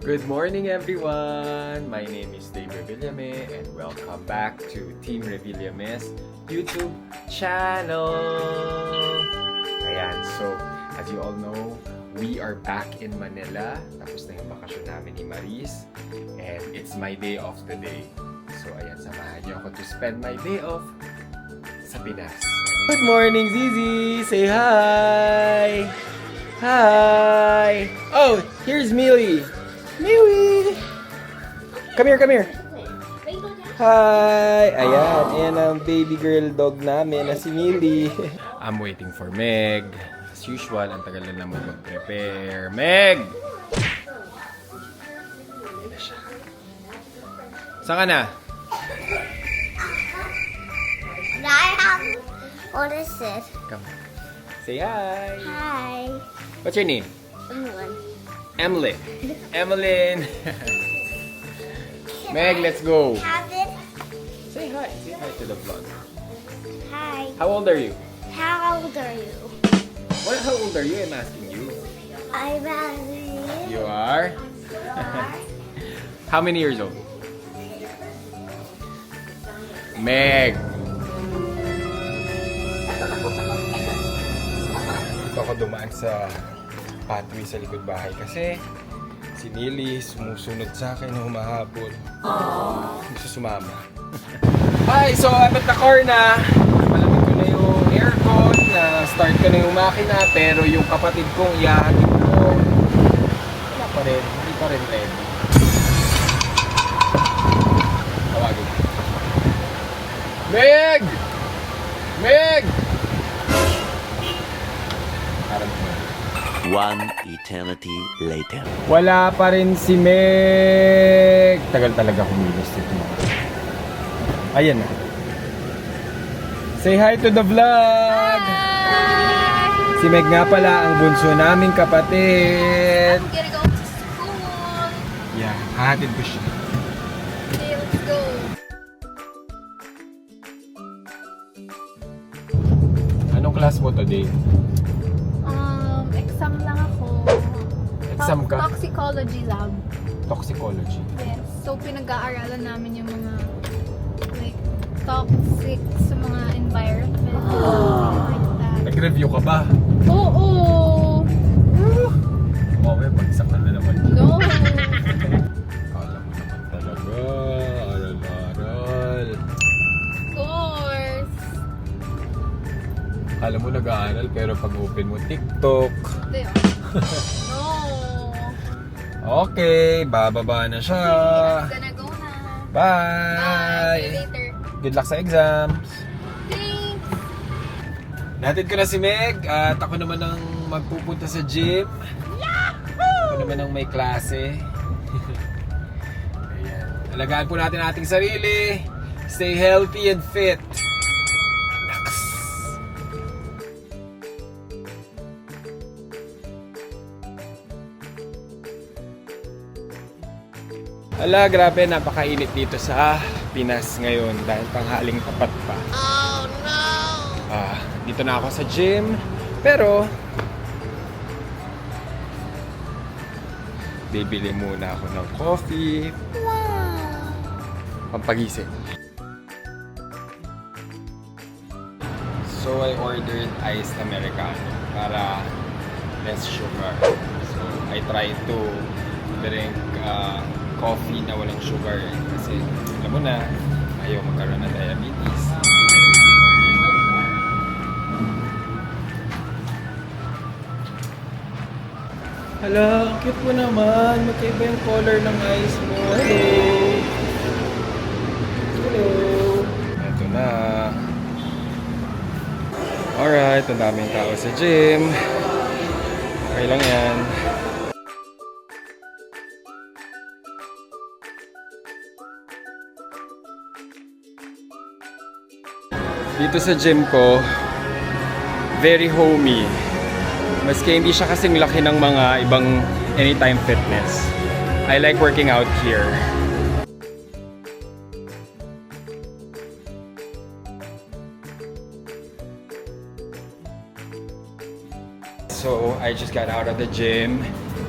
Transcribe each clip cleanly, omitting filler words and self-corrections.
Good morning everyone! My name is Dave Revillame and welcome back to Team Revillame's YouTube channel! Ayan, so as you all know, we are back in Manila. Tapos na yung bakasyon namin ni Maris and it's my day off today. So ayan, samahan niyo ako to spend my day off sa Pinas. Good morning, Zizi! Say hi! Hi! Oh, here's Millie! Millie! Come here! Hi! Ayan ang baby girl dog namin na si Millie. I'm waiting for Meg. As usual, ang tagal na naman mag-prepare. Meg! Ayan na siya. Saan ka na? What is it? Come. Say hi! Hi. What's your name? Everyone. Emeline. Meg, let's go. Have it. Say hi. Say hi to the vlog. Hi. How old are you? How old are you? How old are you? I'm asking you. I'm Abby. You are? How many years old? Meg. Dito ako dumaan sa pathway sa likod bahay kasi si Nili sumusunod sa akin na humahabol. Gusto sumama. Hi! So I'm at the car na. Malamig ko na yung aircon, na start ko na yung makina, pero yung kapatid kong iyahatid ko, wala pa rin, hindi pa rin ready. Tawagin. Meg! Meg! Parang One eternity later. wala pa rin si Meg. Tagal talaga kumilos dito. Ayan na. Say hi to the vlog! Si Meg nga pala ang bunso naming kapatid. I'm gonna go to school. Yeah, hahatid ko siya. Okay, let's go. Anong class mo today? Exam lang ako. Exam ka? Toxicology lab. Toxicology. Yes. So, pinag-aaralan namin yung mga like toxic sa mga environment. Like that. Nag-review ka ba? Oo! Okay, bagsak ka na naman. No! Kala mo naman talaga. Aral-aral. Of course! Kala mo nag-aaral pero pag open mo TikTok. Hindi, no! Okay, bababa na siya. I'm gonna go na. Bye! Bye! See you later. Good luck sa exams. Thanks! Natin ko na si Meg at ako naman ang magpupunta sa gym. Ako naman ang may klase. Ayan. Alagaan po natin ating sarili. Stay healthy and fit. Naks. Ala, grabe, napakainit dito sa Pinas ngayon dahil tanghaling tapat pa. Oh no! Dito na ako sa gym, pero bibili muna ako ng coffee. Wow! Pampagising. So I ordered iced Americano para less sugar. So I try to drink coffee na walang sugar kasi alam mo na, ayaw magkaroon ng diabetes. Hala, ang cute mo naman. Magkaiba yung color ng eyes mo. Hello! Hello! Ito na. Alright, ang daming tao sa gym. Okay lang yan. Dito sa gym ko, very homey. Maski hindi siya kasing laki ng mga ibang Anytime Fitness. I like working out here. So I just got out of the gym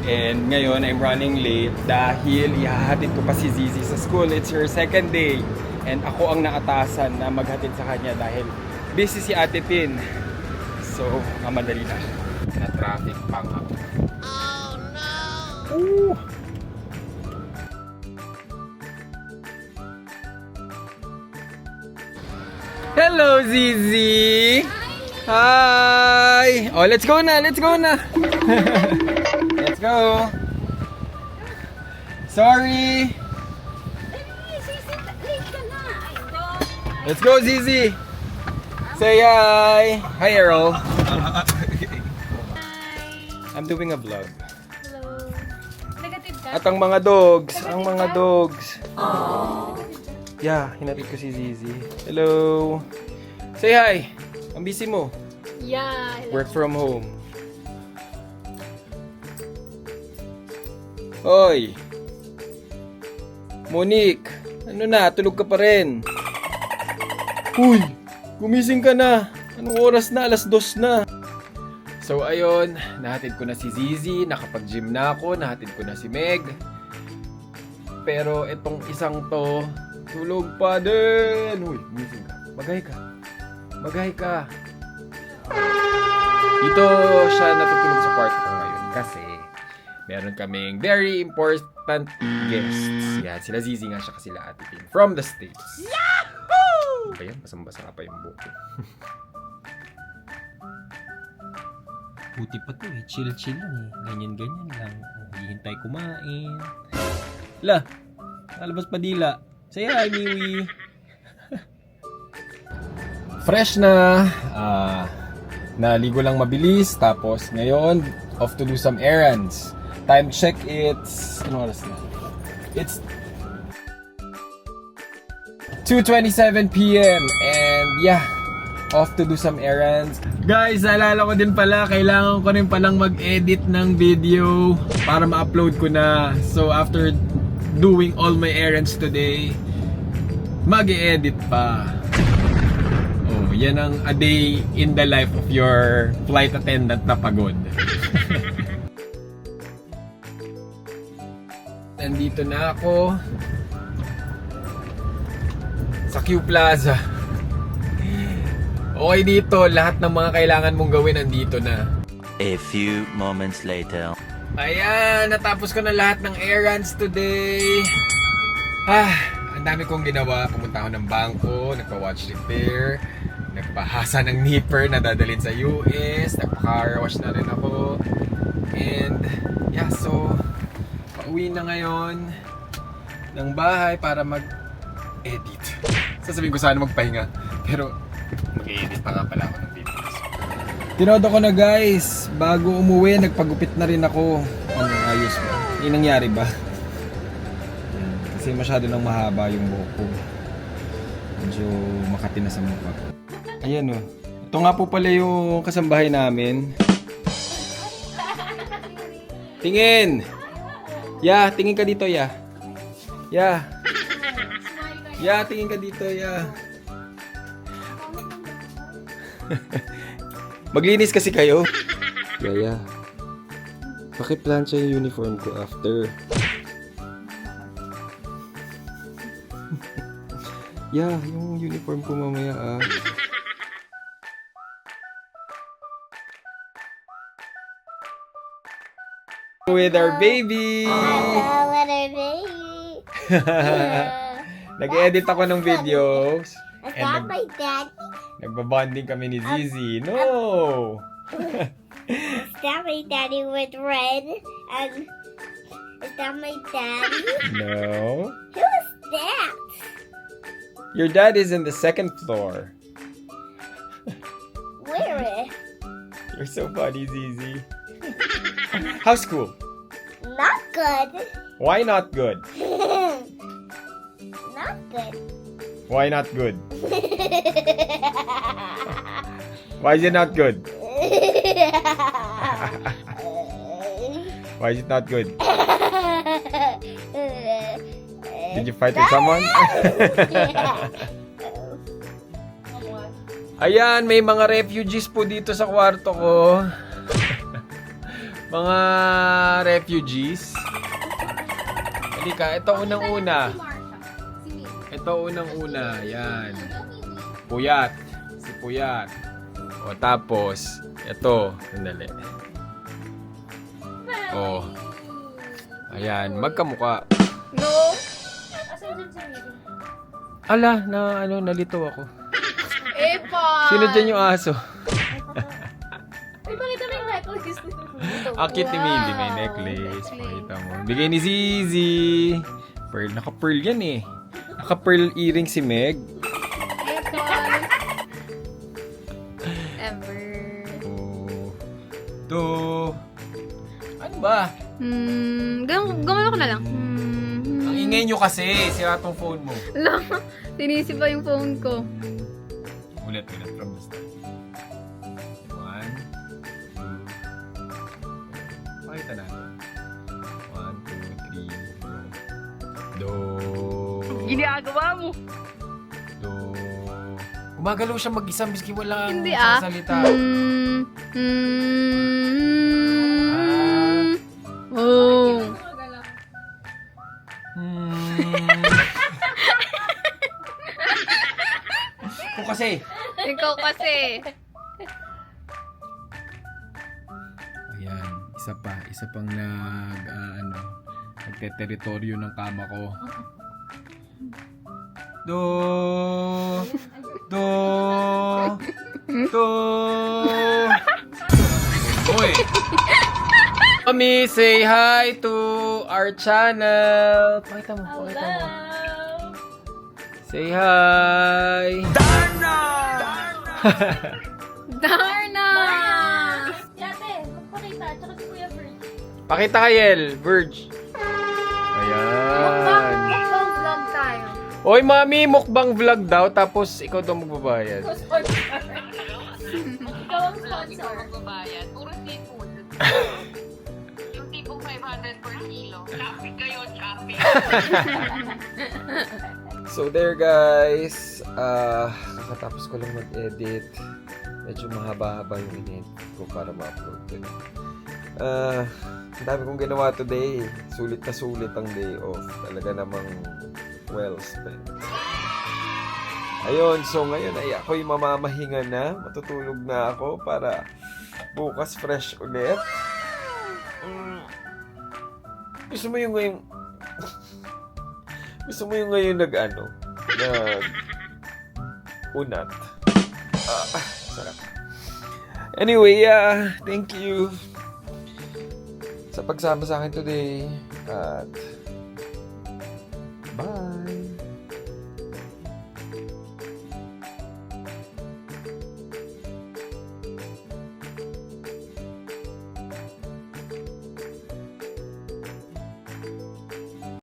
And ngayon, I'm running late dahil ihahatid ko pa si Zizi sa school. It's her second day. And ako ang naatasan na maghatid sa kanya dahil busy si Ate Tin. So, mamadali na. Na traffic pa nga. Oh no! Ooh. Hello, Zizi! Hi! Oh, let's go na! Let's go na! Let's go! Sorry! Let's go, Zizi! Say hi! Hi, Errol! I'm doing a vlog. Hello. Negative ka? At ang mga dogs! Ang mga dogs! Yeah, hinatid ko si Zizi. Hello! Say hi! Ang busy mo. Yeah. Hello. Work from home. Hoy! Monique! Ano na? Tulog ka pa rin. Uy! Gumising ka na! Anong oras na? 2:00 na. So ayun, nahatid ko na si Zizi, nakapag-gym na ako, nahatid ko na si Meg. Pero itong isang to, tulog pa din! Uy, gumising ka. Magay ka. Magay ka. Dito siya natutulog sa kwarto ko ngayon kasi meron kaming very important guests. Yan, sila Zizi nga siya kasi sila Ate Tin from the States. Yahoo! Ba yan? Basang-basa ka pa yung buhok ko. Buti pa to eh. Chill-chill lang eh. Ganyan-ganyan lang. Hihintay kumain. La! Nalabas pa dila. Say hi, Miwi! Fresh na. Naligo lang mabilis. Tapos ngayon, off to do some errands. Time check, it's... Ano oras na? It's 2:27 p.m. And yeah, off to do some errands. Guys, naalala ko din pala, kailangan ko rin palang mag-edit ng video para ma-upload ko na. So after doing all my errands today, mag-edit pa. Oh, yan ang a day in the life of your flight attendant na pagod. Nandito na ako sa Q Plaza. Okay dito, lahat ng mga kailangan mong gawin nandito na. A few moments later. Ayan, natapos ko na lahat ng errands today. Ang dami kong ginawa. Pumunta ako ng bangko, nagpa-watch repair, nagpahasa ng nipper na dadalhin sa US, nagpa-car wash na rin ako. And yeah, so pauwi na ngayon ng bahay para mag-edit. Sasabihin ko sana magpahinga, pero mag-edit pa nga pala ako ng videos. Tinodo ko na guys, bago umuwi, nagpagupit na rin ako. Ano, ayos ba? Yung nangyari ba? Kasi masyado nang mahaba yung buhok ko. Medyo makati na sa mukha. Ayan o. Ito nga po pala yung kasambahay namin. Tingin! Ya, tingin ka dito, ya. Ya. Ya, tingin ka dito, ya. Maglinis kasi kayo. Yaya. Pakiplansya yung uniform ko after. Yeah, yung uniform ko mamaya ah. With our baby. Hello, little baby. Nag-edit ako ng videos. Is that my daddy? Nagbabonding kami ni Zizi. No! Is that my daddy with red? And is that my daddy? No. Who is that? Your dad is in the second floor. Where? You're so funny, Zizi. How's school? Not good. Why not good? Not good. Why not good? Why is it not good? Why is it not good? Did you fight with someone? Ayan, may mga refugees po dito sa kwarto ko. Mga refugees. Halika, ito unang-una. Ito unang-una. Yan. Puyat. Si Puyat. O tapos, ito. Sandali. O. Ayan, magkamuka. No! Ala, nalito ako. Epa! Sino dyan yung aso? Ay, bakit may necklace? Ang cute ni Millie, may necklace. Pakita mo. Bigay ni Zizi. Pearl, naka-pearl yan eh. Naka-pearl earring si Meg. Ever. Oh. To. Ano ba? Gawin ko na lang. Ang ingay nyo kasi. Sira tong phone mo. Lang, tinisip pa yung phone ko. Ulit from the start. 1, 2. Pakita natin. 1, 2, 3, go. Do. Ginagawa mo. Do. Gumagalaw siya mag-isa miski wala Hindi sasalita. Oh. Ikaw kasi. Ikaw kasi. Ayan, isa pang nagte-teritoryo ng kama ko. Do. Uy. Mami, say hi to our channel. Pakita mo. Say hi. Darna! Dati, magpakita. Tsaka si Kuya Bert. Pakita kay El, Verge. Ayan. Mukbang vlog tayo. Oy, mami, mukbang vlog daw, tapos ikaw daw magbabayad. Ikaw ang sponsor. Magbabayad. Puro seafood. Yung tipong 500 per kilo. Traffic kayo, traffic. So there guys, kakatapos ko lang mag-edit. Medyo mahaba-haba yung in-edit ko para ma-upload ko. Ang dami kong ginawa today. Sulit na sulit ang day off. Talaga namang well spent. Ayun, so ngayon ay ako'y mamamahinga na. Matutulog na ako para bukas fresh ulit. Gusto mo yung ngayon... Gusto mo yung ngayon unat. Sarap. Anyway, thank you sa pagsama sa akin today. At